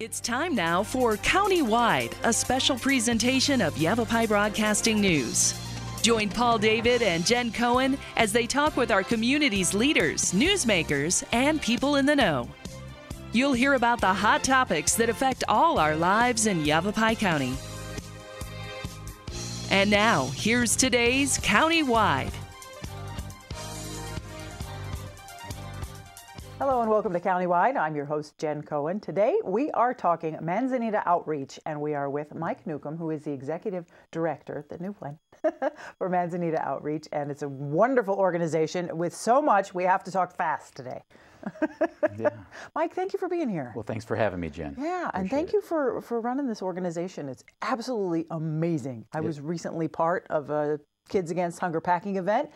It's time now for Countywide, a special presentation of Yavapai Broadcasting News. Join Paul David and Jen Cohen as they talk with our community's leaders, newsmakers, and people in the know. You'll hear about the hot topics that affect all our lives in Yavapai County. And now, here's today's Countywide. Hello and welcome to Countywide. I'm your host, Jen Cohen. Today we are talking Manzanita Outreach, and we are with Mike Newcomb, who is the Executive Director, the new one, for Manzanita Outreach. And it's a wonderful organization with so much we have to talk fast today. Yeah. Mike, thank you for being here. Well, thanks for having me, Jen. Yeah, and thank you for running this organization. It's absolutely amazing. I was recently part of a Kids Against Hunger packing event.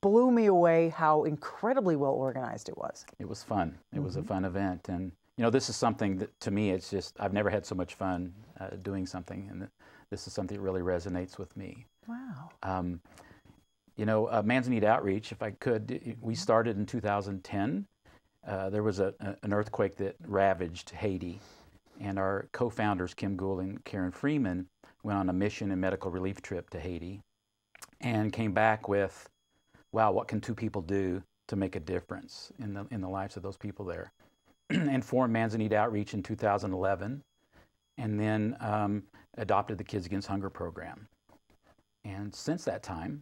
Blew me away how incredibly well organized it was. It was fun. It was a fun event. And, you know, this is something that, to me, it's just, I've never had so much fun doing something. And this is something that really resonates with me. Wow. You know, Manzanita Outreach, if I could, we started in 2010. There was an earthquake that ravaged Haiti. And our co-founders, Kim Gould and Karen Freeman, went on a mission and medical relief trip to Haiti and came back with, wow, what can two people do to make a difference in the lives of those people there? And formed Manzanita Outreach in 2011, and then adopted the Kids Against Hunger program. And since that time,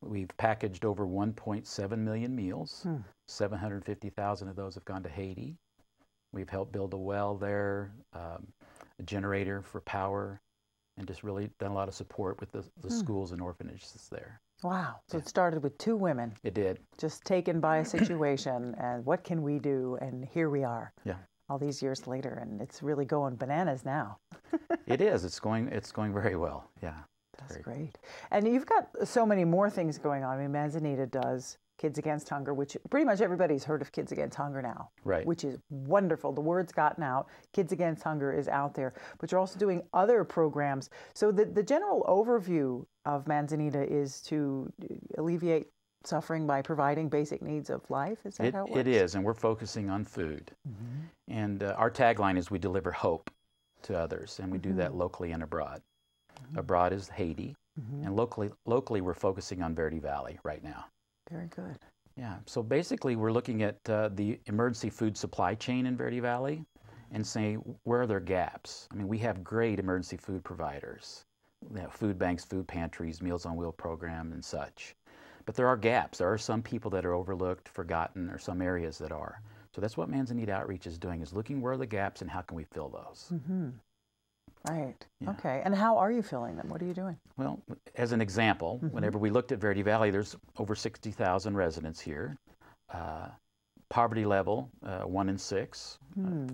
we've packaged over 1.7 million meals. 750,000 of those have gone to Haiti. We've helped build a well there, a generator for power, and just really done a lot of support with the schools and orphanages there. Wow. So it started with two women. It did. Just taken by a situation and what can we do? And here we are. Yeah. All these years later, and it's really going bananas now. It is. It's going very well. Yeah. That's great. And you've got so many more things going on. I mean, Manzanita does Kids Against Hunger, which pretty much everybody's heard of Kids Against Hunger now. Right. Which is wonderful. The word's gotten out. Kids Against Hunger is out there. But you're also doing other programs. So the general overview of Manzanita is to alleviate suffering by providing basic needs of life. Is that how it works? It is, and we're focusing on food. And our tagline is we deliver hope to others, and we do that locally and abroad. Abroad is Haiti, and locally we're focusing on Verde Valley right now. Very good. Yeah, so basically we're looking at the emergency food supply chain in Verde Valley and saying, where are there gaps? I mean, we have great emergency food providers. We have food banks, food pantries, Meals on Wheels program, and such. But there are gaps. There are some people that are overlooked, forgotten, or some areas that are. So that's what Manzanita Outreach is doing, is looking where are the gaps and how can we fill those. Right. Yeah. Okay. And how are you filling them? What are you doing? Well, as an example, whenever we looked at Verde Valley, there's over 60,000 residents here. Poverty level, 1 in 6,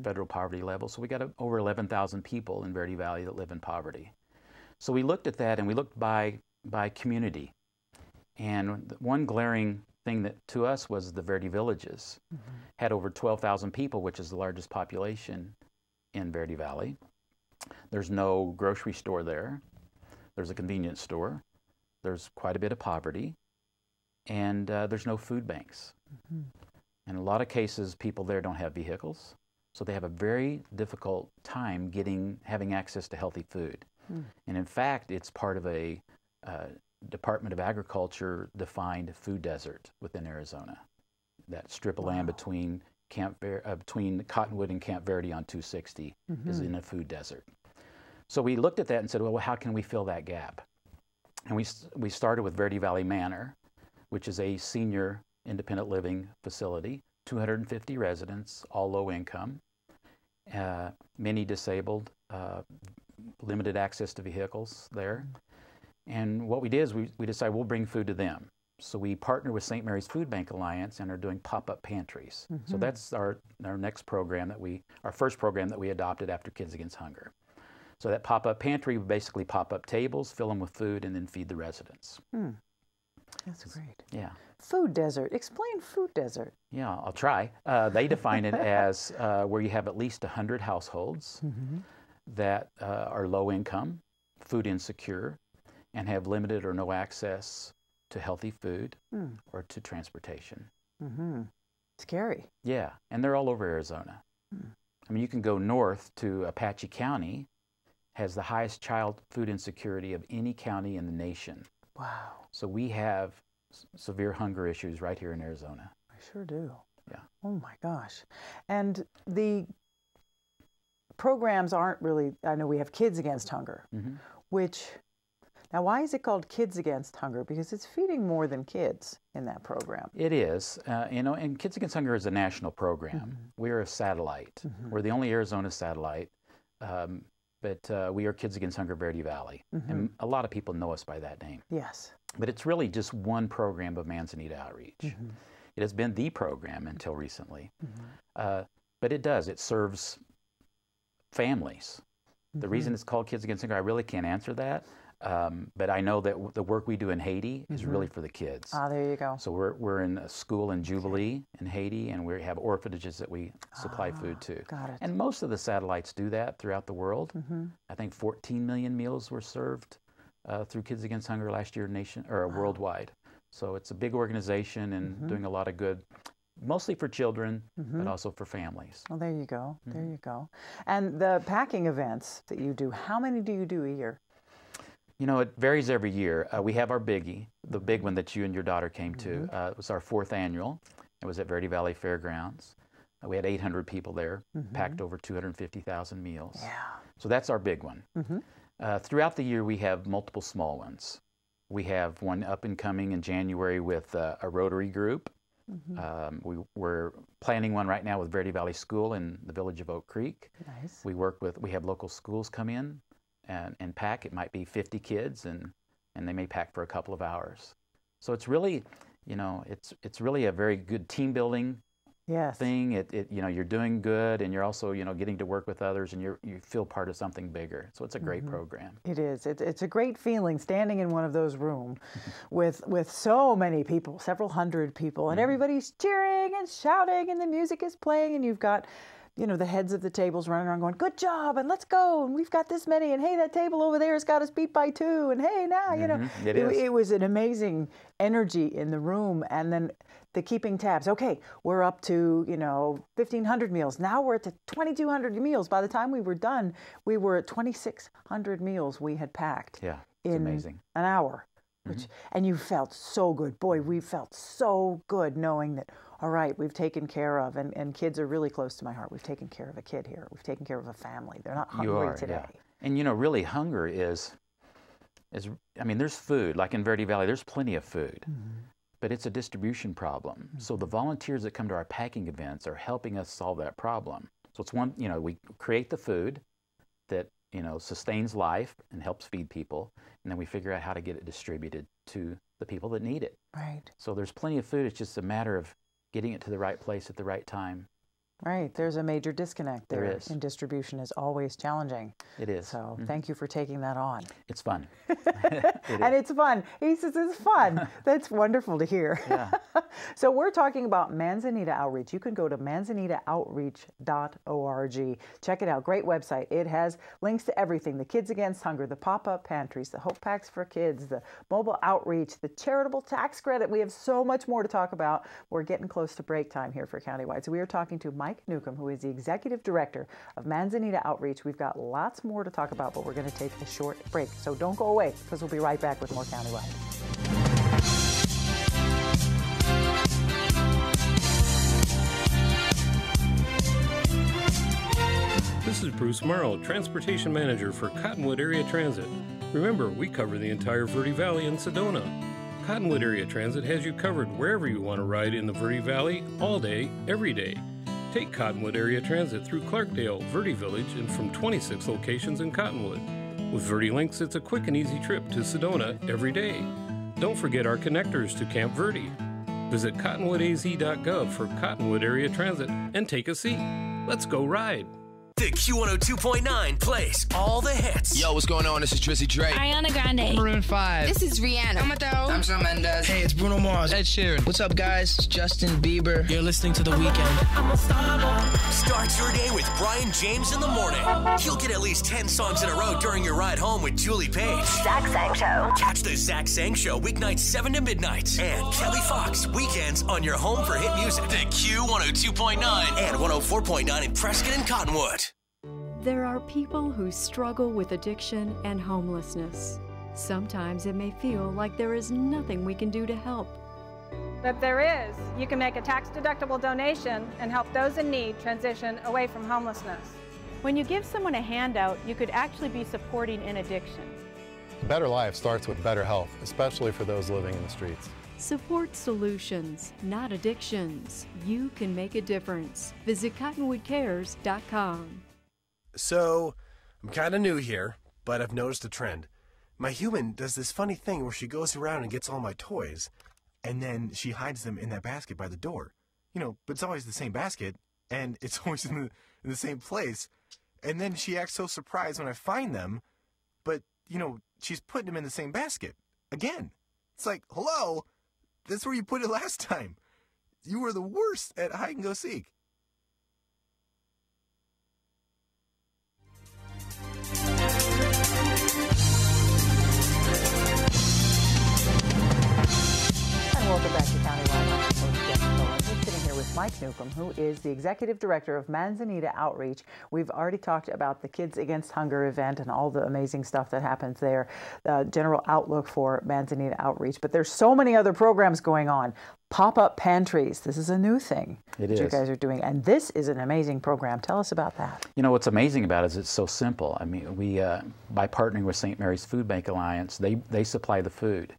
federal poverty level. So we got over 11,000 people in Verde Valley that live in poverty. So we looked at that, and we looked by community. And one glaring thing that to us was the Verde Villages had over 12,000 people, which is the largest population in Verde Valley. There's no grocery store there. There's a convenience store. There's quite a bit of poverty. And there's no food banks. In a lot of cases, people there don't have vehicles. So they have a very difficult time having access to healthy food. And in fact, it's part of a Department of Agriculture defined food desert within Arizona. That strip of land between Cottonwood and Camp Verde on 260 is in a food desert. So we looked at that and said, well, how can we fill that gap? And we started with Verde Valley Manor, which is a senior independent living facility, 250 residents, all low income, many disabled, limited access to vehicles there. And what we did is we decided we'll bring food to them. So we partner with St. Mary's Food Bank Alliance and are doing pop-up pantries. So that's our next program our first program that we adopted after Kids Against Hunger. So that pop-up pantry, we basically pop up tables, fill them with food, and then feed the residents. That's great. Yeah. Food desert. Explain food desert. Yeah, I'll try. They define it as where you have at least 100 households that are low income, food insecure, and have limited or no access to healthy food or to transportation. Scary. Yeah, and they're all over Arizona. I mean, you can go north to Apache County, has the highest child food insecurity of any county in the nation. Wow. So we have severe hunger issues right here in Arizona. I sure do. Yeah. Oh my gosh. And the programs aren't really, I know we have Kids Against Hunger, which, now why is it called Kids Against Hunger? Because it's feeding more than kids in that program. It is. You know, and Kids Against Hunger is a national program. We're a satellite. We're the only Arizona satellite. But we are Kids Against Hunger Verde Valley. And a lot of people know us by that name. Yes. But it's really just one program of Manzanita Outreach. It has been the program until recently. But it serves families. The reason it's called Kids Against Hunger, I really can't answer that. But I know that the work we do in Haiti is really for the kids. Ah, there you go. So we're in a school in Jubilee in Haiti, and we have orphanages that we supply food to. Got it. And most of the satellites do that throughout the world. I think 14 million meals were served through Kids Against Hunger last year worldwide. So it's a big organization and doing a lot of good, mostly for children, but also for families. Well, there you go. There you go. And the packing events that you do, how many do you do a year? You know, it varies every year. We have our biggie, the big one that you and your daughter came to. It was our 4th annual. It was at Verde Valley Fairgrounds. We had 800 people there, packed over 250,000 meals. Yeah. So that's our big one. Throughout the year, we have multiple small ones. We have one up and coming in January with a Rotary group. We're planning one right now with Verde Valley School in the village of Oak Creek. Nice. We have local schools come in and pack. It might be 50 kids, and they may pack for a couple of hours. So it's really, you know, it's really a very good team building thing. You know, you're doing good, and you're also, you know, getting to work with others, and you feel part of something bigger. So it's a great program. It is. It's a great feeling standing in one of those rooms with so many people, several hundred people, and everybody's cheering and shouting, and the music is playing, and you've got, you know, the heads of the tables running around going, good job, and let's go, and we've got this many, and hey, that table over there has got us beat by 2, and hey, now, you know. It was an amazing energy in the room, and then the keeping tabs. Okay, we're up to, you know, 1,500 meals. Now we're at 2,200 meals. By the time we were done, we were at 2,600 meals we had packed in amazing. An hour. And you felt so good. Boy, we felt so good knowing that, all right, we've taken care of, and kids are really close to my heart. We've taken care of a kid here. We've taken care of a family. They're not hungry today. Yeah. And, you know, really hunger is, I mean, there's food. Like in Verde Valley, there's plenty of food. But it's a distribution problem. So the volunteers that come to our packing events are helping us solve that problem. So it's one, you know, we create the food that, you know, sustains life and helps feed people, and then we figure out how to get it distributed to the people that need it. Right. So there's plenty of food. It's just a matter of getting it to the right place at the right time. Right. There's a major disconnect there. There is. And distribution is always challenging. It is. So thank you for taking that on. It's fun. And it's fun. He says it's fun. That's wonderful to hear. Yeah. So we're talking about Manzanita Outreach. You can go to manzanitaoutreach.org. Check it out. Great website. It has links to everything. The Kids Against Hunger, the pop-up pantries, the Hope Packs for Kids, the mobile outreach, the charitable tax credit. We have so much more to talk about. We're getting close to break time here for Countywide. So we are talking to Mike Newcomb, who is the Executive Director of Manzanita Outreach. We've got lots more to talk about, but we're going to take a short break. So don't go away, because we'll be right back with more Countywide. This is Bruce Morrow, Transportation Manager for Cottonwood Area Transit. Remember, we cover the entire Verde Valley and Sedona. Cottonwood Area Transit has you covered wherever you want to ride in the Verde Valley, all day, every day. Take Cottonwood Area Transit through Clarkdale, Verde Village, and from 26 locations in Cottonwood. With Verde Links, it's a quick and easy trip to Sedona every day. Don't forget our connectors to Camp Verde. Visit cottonwoodaz.gov for Cottonwood Area Transit and take a seat. Let's go ride. The Q102.9 plays all the hits. Yo, what's going on? This is Trizzy Drake. Ariana Grande. Maroon 5. This is Rihanna. I'm Shawn Mendes. Hey, it's Bruno Mars. Ed Sheeran. What's up, guys? It's Justin Bieber. You're listening to The Weeknd. Start your day with Brian James in the morning. You'll get at least 10 songs in a row during your ride home with Julie Page. Zach Sang Show. Catch the Zach Sang Show weeknights 7 to midnight. And Kelly Fox weekends on your home for hit music. The Q102.9 and 104.9 in Prescott and Cottonwood. There are people who struggle with addiction and homelessness. Sometimes it may feel like there is nothing we can do to help. But there is. You can make a tax-deductible donation and help those in need transition away from homelessness. When you give someone a handout, you could actually be supporting an addiction. A better life starts with better health, especially for those living in the streets. Support solutions, not addictions. You can make a difference. Visit cottonwoodcares.com. So, I'm kind of new here, but I've noticed a trend. My human does this funny thing where she goes around and gets all my toys, and then she hides them in that basket by the door. You know, but it's always the same basket, and it's always in the same place. And then she acts so surprised when I find them, but, you know, she's putting them in the same basket. Again. It's like, hello, that's where you put it last time. You were the worst at hide and go seek. Welcome back to Countywide. I'm your host, Jen Cohen. We're sitting here with Mike Newcomb, who is the Executive Director of Manzanita Outreach. We've already talked about the Kids Against Hunger event and all the amazing stuff that happens there, the general outlook for Manzanita Outreach. But there's so many other programs going on. Pop-up pantries. This is a new thing that you guys are doing. And this is an amazing program. Tell us about that. You know, what's amazing about it is it's so simple. I mean, we, by partnering with St. Mary's Food Bank Alliance, they supply the food.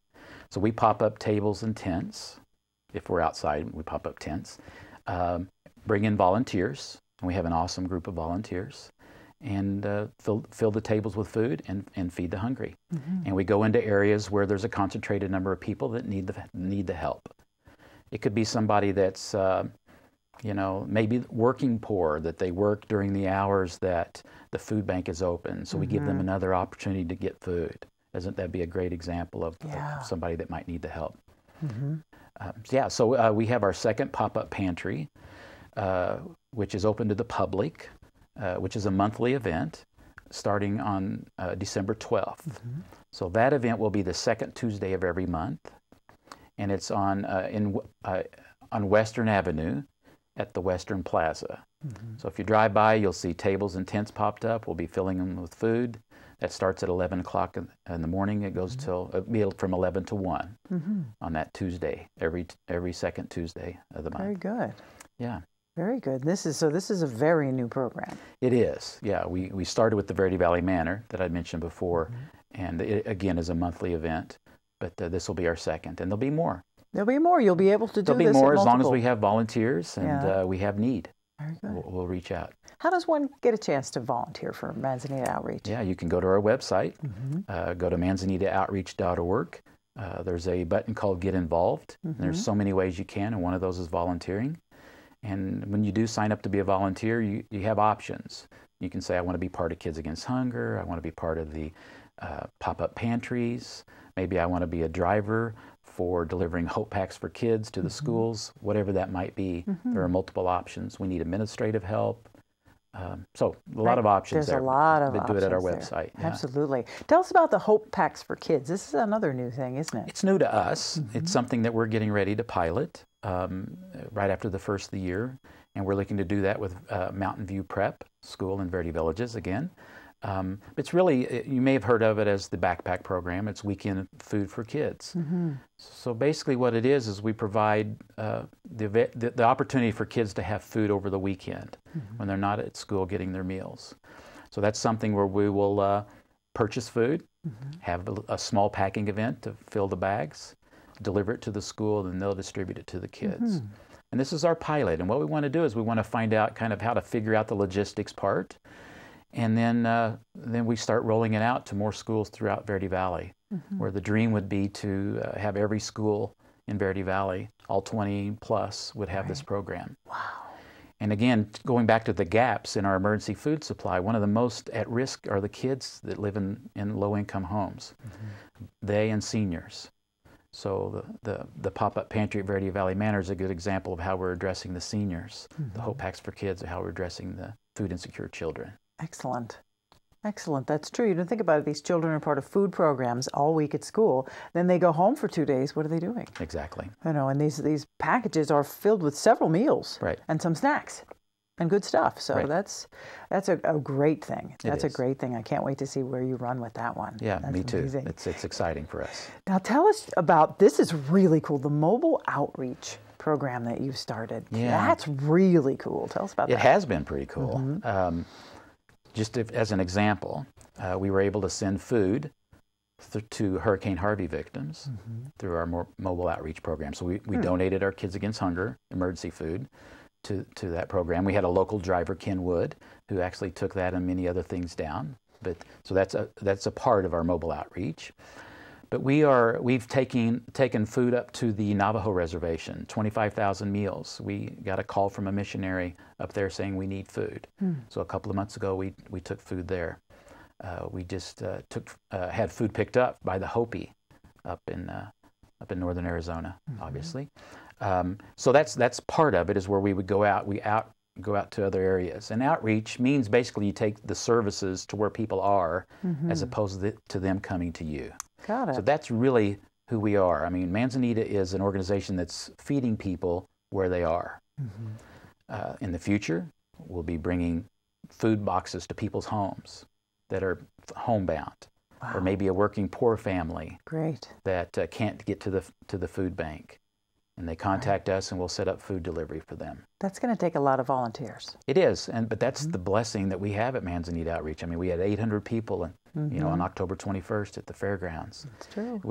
So we pop up tables and tents. If we're outside, we pop up tents. Bring in volunteers. And we have an awesome group of volunteers. And fill the tables with food and feed the hungry. Mm-hmm. And we go into areas where there's a concentrated number of people that need the help. It could be somebody that's, you know, maybe working poor, that they work during the hours that the food bank is open. So we give them another opportunity to get food. Doesn't that be a great example of somebody that might need the help? Mm-hmm. So we have our second pop-up pantry, which is open to the public, which is a monthly event starting on December 12th. Mm-hmm. So that event will be the second Tuesday of every month, and it's on Western Avenue at the Western Plaza. Mm-hmm. So if you drive by, you'll see tables and tents popped up. We'll be filling them with food. That starts at 11 o'clock in the morning. It goes till from 11 to 1 on that Tuesday, every second Tuesday of the month. Very good. Yeah. Very good. This is a very new program. It is. Yeah. We started with the Verde Valley Manor that I mentioned before, and it again is a monthly event. But this will be our second, and there'll be more. There'll be more. You'll be able to do this. There'll be more as long as we have volunteers and we have need. Very good. We'll reach out. How does one get a chance to volunteer for Manzanita Outreach? Yeah, you can go to our website, go to manzanitaoutreach.org. There's a button called Get Involved. And there's so many ways you can, and one of those is volunteering. And when you do sign up to be a volunteer, you have options. You can say, I want to be part of Kids Against Hunger. I want to be part of the pop-up pantries. Maybe I want to be a driver for delivering Hope Packs for kids to the schools, whatever that might be. There are multiple options. We need administrative help. So a lot of options there. There's a lot of options. Do it at our website. Yeah. Absolutely. Tell us about the Hope Packs for kids. This is another new thing, isn't it? It's new to us. It's something that we're getting ready to pilot right after the first of the year. And we're looking to do that with Mountain View Prep School in Verde Villages again. It's really, you may have heard of it as the backpack program. It's weekend food for kids. So basically what it is we provide the opportunity for kids to have food over the weekend when they're not at school getting their meals. So that's something where we will purchase food, have a small packing event to fill the bags, deliver it to the school, and they'll distribute it to the kids. And this is our pilot. And what we want to do is we want to find out kind of how to figure out the logistics part. And then we start rolling it out to more schools throughout Verde Valley, where the dream would be to have every school in Verde Valley, all 20 plus, would have this program. Wow. And again, going back to the gaps in our emergency food supply, one of the most at risk are the kids that live in low-income homes. They and seniors. So the pop-up pantry at Verde Valley Manor is a good example of how we're addressing the seniors. The Hope Packs for Kids are how we're addressing the food insecure children. Excellent. Excellent. That's true. You don't think about it. These children are part of food programs all week at school. Then they go home for 2 days. What are they doing? Exactly. You know, and these packages are filled with several meals. Right. And some snacks and good stuff. So right. that's a great thing. That's a great thing. I can't wait to see where you run with that one. Yeah, that's me too. Amazing. It's exciting for us. Now tell us about, this is really cool, the mobile outreach program that you've started. Yeah. That's really cool. Tell us about that. It has been pretty cool. Just as an example, we were able to send food to Hurricane Harvey victims through our mobile outreach program. So we donated our Kids Against Hunger emergency food to that program. We had a local driver, Ken Wood, who actually took that and many other things down. So that's a part of our mobile outreach. But we've taken food up to the Navajo reservation, 25,000 meals. We got a call from a missionary up there saying we need food. So a couple of months ago we took food there. We just had food picked up by the Hopi up in northern Arizona, obviously. So that's part of it, is where we would go out. Go out to other areas. And outreach means basically you take the services to where people are, as opposed to them coming to you. Got it. So that's really who we are. I mean, Manzanita is an organization that's feeding people where they are. In the future, we'll be bringing food boxes to people's homes that are homebound, or maybe a working poor family that can't get to the food bank. And they contact us, and we'll set up food delivery for them. That's going to take a lot of volunteers. It is, but that's the blessing that we have at Manzanita Outreach. I mean, we had 800 people, on October 21st at the fairgrounds. That's true.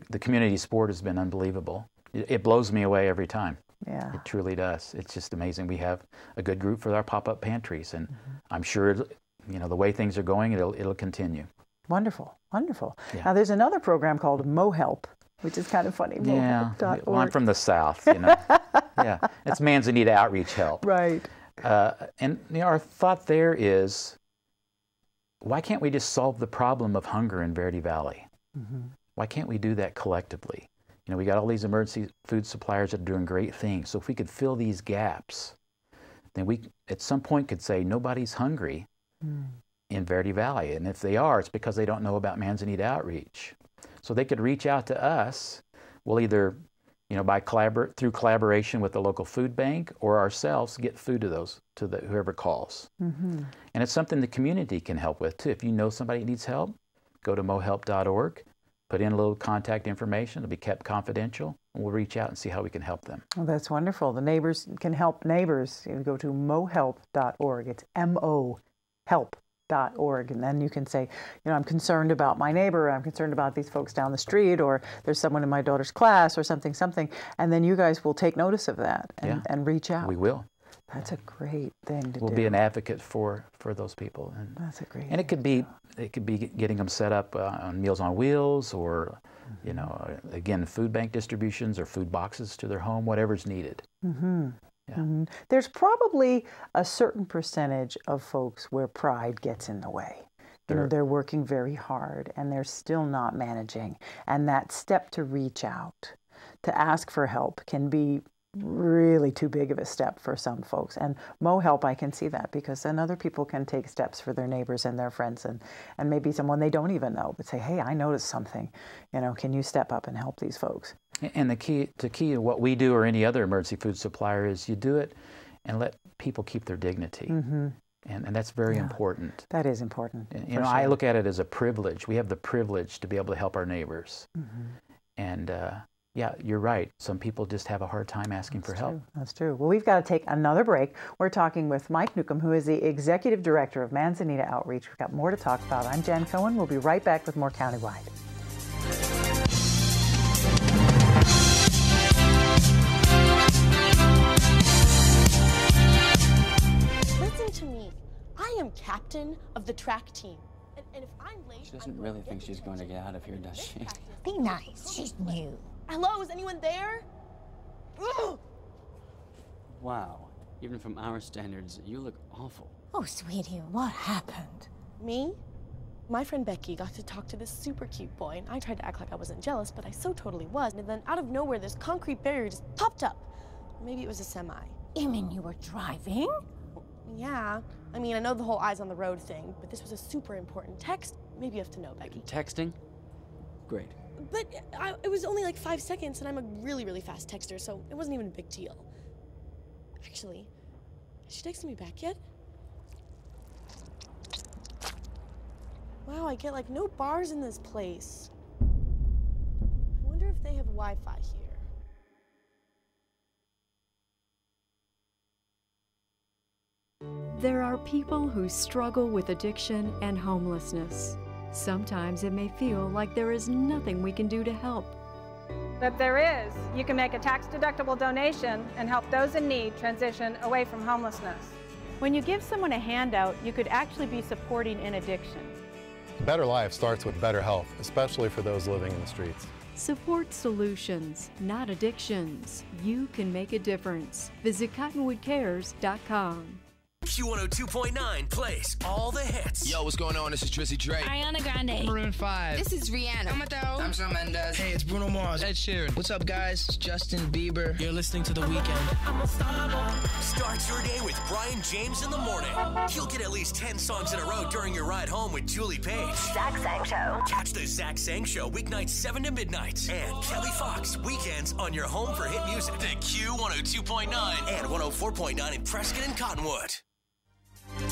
The community support has been unbelievable. It blows me away every time. Yeah. It truly does. It's just amazing. We have a good group for our pop-up pantries, and I'm sure, the way things are going, it'll continue. Wonderful, wonderful. Yeah. Now, there's another program called MoHelp, which is kind of funny. Yeah, well, I'm from the South, Yeah, it's Manzanita Outreach Help. Right. And our thought there is, why can't we just solve the problem of hunger in Verde Valley? Why can't we do that collectively? We got all these emergency food suppliers that are doing great things. So if we could fill these gaps, then we at some point could say nobody's hungry in Verde Valley. And if they are, it's because they don't know about Manzanita Outreach. So they could reach out to us. We'll either, through collaboration with the local food bank or ourselves, get food to whoever calls. And it's something the community can help with too. If you know somebody that needs help, go to mohelp.org, put in a little contact information. It'll be kept confidential, and we'll reach out and see how we can help them. Well, that's wonderful. The neighbors can help neighbors. You go to mohelp.org. It's MOHelp.org, and then you can say, I'm concerned about my neighbor, I'm concerned about these folks down the street, or there's someone in my daughter's class, or something, and then you guys will take notice of that and reach out. We will. That's a great thing to do. We'll be an advocate for those people. And that's a great. And it could be getting them set up on Meals on Wheels, or again, food bank distributions or food boxes to their home, whatever's needed. There's probably a certain percentage of folks where pride gets in the way. They're working very hard and they're still not managing. And that step to reach out, to ask for help, can be really too big of a step for some folks. And MoHelp, I can see that, because then other people can take steps for their neighbors and their friends, and maybe someone they don't even know, but say, hey, I noticed something. Can you step up and help these folks? And the key to what we do, or any other emergency food supplier, is you do it and let people keep their dignity. And that's very important. That is important. Sure. I look at it as a privilege. We have the privilege to be able to help our neighbors. And yeah, you're right. Some people just have a hard time asking for help. That's true. Well, we've got to take another break. We're talking with Mike Newcomb, who is the Executive Director of Manzanita Outreach. We've got more to talk about. I'm Jen Cohen. We'll be right back with more Countywide. Listen to me. I am captain of the track team. And if I'm late... She doesn't really think she's going to get out of here, does she? Be nice. She's new. Hello, is anyone there? Ugh! Wow. Even from our standards, you look awful. Oh, sweetie, what happened? Me? My friend Becky got to talk to this super cute boy, and I tried to act like I wasn't jealous, but I so totally was. And then out of nowhere, this concrete barrier just popped up. Maybe it was a semi. You mean you were driving? Yeah. I mean, I know the whole eyes on the road thing, but this was a super important text. Maybe you have to know, Becky. Texting? Great. But it was only like 5 seconds, and I'm a really, really fast texter, so it wasn't even a big deal. Actually, has she texted me back yet? Wow, I get like no bars in this place. I wonder if they have Wi-Fi here. There are people who struggle with addiction and homelessness. Sometimes it may feel like there is nothing we can do to help. But there is. You can make a tax-deductible donation and help those in need transition away from homelessness. When you give someone a handout, you could actually be supporting an addiction. A better life starts with better health, especially for those living in the streets. Support solutions, not addictions. You can make a difference. Visit cottonwoodcares.com. Q102.9 plays all the hits. Yo, what's going on? This is Drizzy Drake. Ariana Grande. Maroon 5. This is Rihanna. Mateo. I'm Shawn Mendes. Hey, it's Bruno Mars. Ed Sheeran. What's up, guys? It's Justin Bieber. You're listening to The Weeknd. Start your day with Brian James in the morning. You'll get at least 10 songs in a row during your ride home with Julie Page. Zach Sang Show. Catch the Zach Sang Show weeknights 7 to midnight. And Kelly Fox weekends on your home for hit music. The Q102.9 and 104.9 in Prescott and Cottonwood. And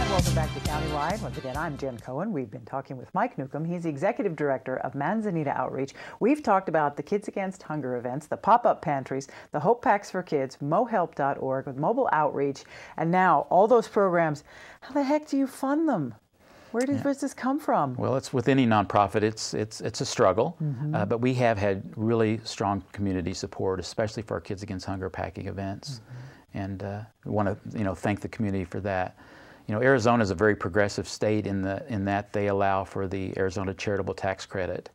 welcome back to Countywide. Once again, I'm Jen Cohen. We've been talking with Mike Newcomb. He's the Executive Director of Manzanita Outreach. We've talked about the Kids Against Hunger events, the pop-up pantries, the Hope Packs for Kids, mohelp.org with mobile outreach, and now all those programs. How the heck do you fund them? Where does this come from? Well, it's with any nonprofit. It's a struggle, but we have had really strong community support, especially for our Kids Against Hunger packing events, and we want to thank the community for that. Arizona is a very progressive state in that they allow for the Arizona Charitable Tax Credit,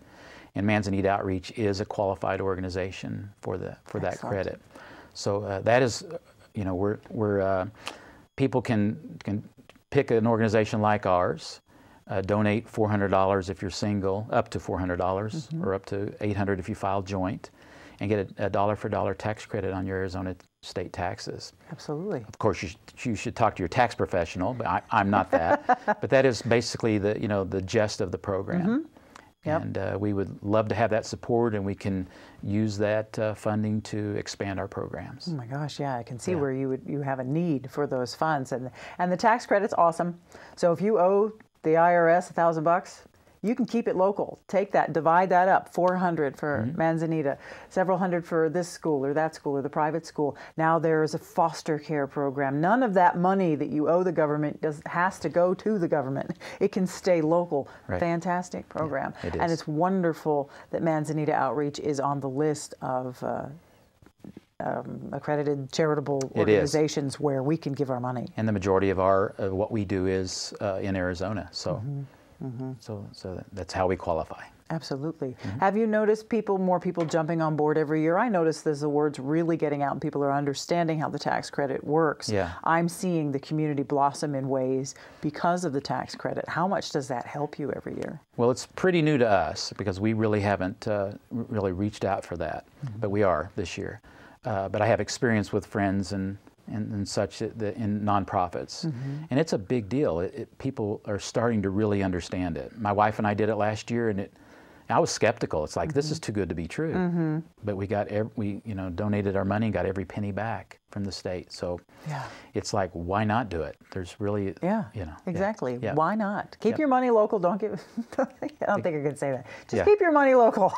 and Manzanita Outreach is a qualified organization for that credit. So that is, we're people can pick an organization like ours. Donate $400 if you're single, up to $400, or up to $800 if you file joint, and get a dollar-for-dollar tax credit on your Arizona state taxes. Absolutely. Of course, you should talk to your tax professional, but I'm not that. But that is basically the gist of the program. Yep. And we would love to have that support, and we can use that funding to expand our programs. Oh my gosh, yeah, I can see where you have a need for those funds, and the tax credit's awesome. So if you owe the IRS $1,000, you can keep it local. Take that, divide that up, $400 for Manzanita, several hundred for this school or that school or the private school. Now there is a foster care program. None of that money that you owe the government has to go to the government. It can stay local. Right. Fantastic program. Yeah, it is. And it's wonderful that Manzanita Outreach is on the list of accredited charitable organizations where we can give our money. And the majority of what we do is in Arizona, so so that's how we qualify. Absolutely. Have you noticed more people jumping on board every year? I notice there's the word's really getting out and people are understanding how the tax credit works. Yeah. I'm seeing the community blossom in ways because of the tax credit. How much does that help you every year? Well, it's pretty new to us because we really haven't really reached out for that, but we are this year. But I have experience with friends and such in nonprofits, and it's a big deal. People are starting to really understand it. My wife and I did it last year, and I was skeptical. It's like this is too good to be true. But we donated our money and got every penny back from the state. So it's like, why not do it? There's really exactly. Yeah. Why not? Keep your money local. Don't give. I don't think I could say that. Just keep your money local.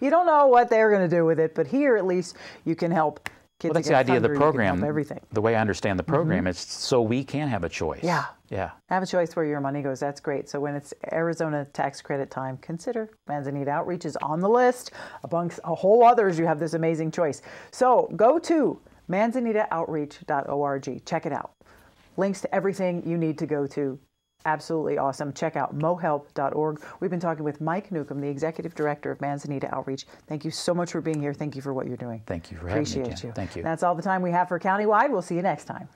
You don't know what they're going to do with it, but here at least you can help. Kids that's the idea of the program. Everything. The way I understand the program is so we can have a choice. Yeah. Have a choice where your money goes. That's great. So when it's Arizona tax credit time, consider Manzanita Outreach is on the list. Amongst a whole others, you have this amazing choice. So go to manzanitaoutreach.org. Check it out. Links to everything you need to go to absolutely awesome. Check out mohelp.org. We've been talking with Mike Newcomb, the Executive Director of Manzanita Outreach. Thank you so much for being here. Thank you for what you're doing. Thank you for having me, Jen. Appreciate you. Thank you. That's all the time we have for Countywide. We'll see you next time.